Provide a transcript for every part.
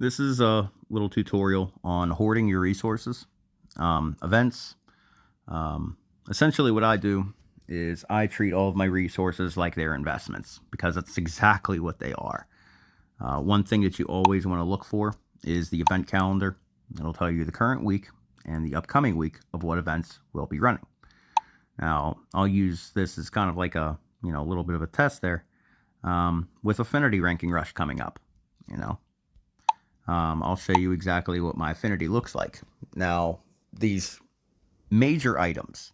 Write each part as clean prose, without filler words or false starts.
This is a little tutorial on hoarding your resources, events. Essentially, what I do is I treat all of my resources like they're investments because that's exactly what they are. One thing that you always want to look for is the event calendar. It'll tell you the current week and the upcoming week of what events will be running. Now, I'll use this as kind of like a little bit of a test there with Affinity Ranking Rush coming up. You know, I'll show you exactly what my affinity looks like. Now, these major items,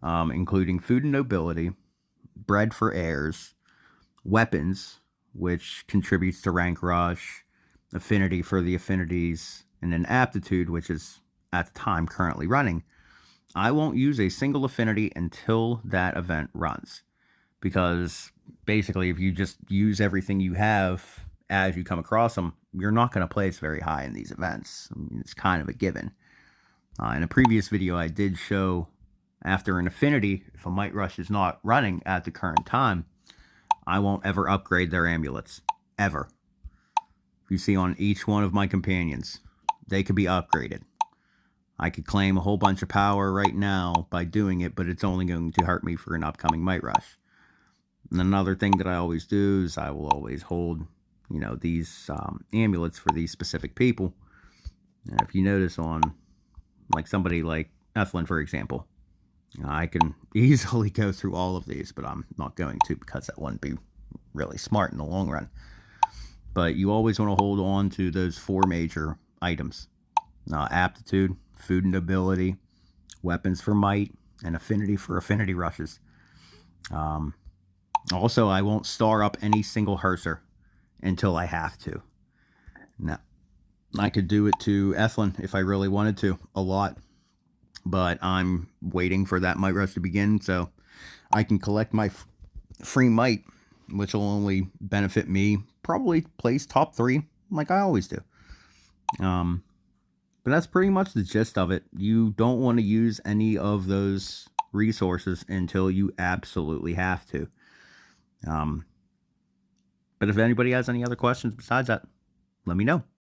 including food and nobility, bread for heirs, weapons, which contributes to rank rush, affinity for the affinities, and then aptitude, which is at the time currently running. I won't use a single affinity until that event runs. Because basically, if you just use everything you have as you come across them, you're not going to place very high in these events. I mean, it's kind of a given. In a previous video, I did show after an affinity, if a Might Rush is not running at the current time, I won't ever upgrade their amulets. Ever. You see on each one of my companions, they could be upgraded. I could claim a whole bunch of power right now by doing it, but it's only going to hurt me for an upcoming Might Rush. And another thing that I always do is I will always hold, these amulets for these specific people. And if you notice on, like somebody like Ethlin, for example, I can easily go through all of these, but I'm not going to because that wouldn't be really smart in the long run. But you always want to hold on to those four major items. Aptitude, food and ability, weapons for might, and affinity for affinity rushes. Also, I won't star up any single Herser until I have to. Now, I could do it to Ethlin if I really wanted to, a lot. But I'm waiting for that Might Rush to begin so I can collect my free Might, which will only benefit me. Probably place top 3, like I always do. But that's pretty much the gist of it. You don't want to use any of those resources until you absolutely have to. But if anybody has any other questions besides that, let me know.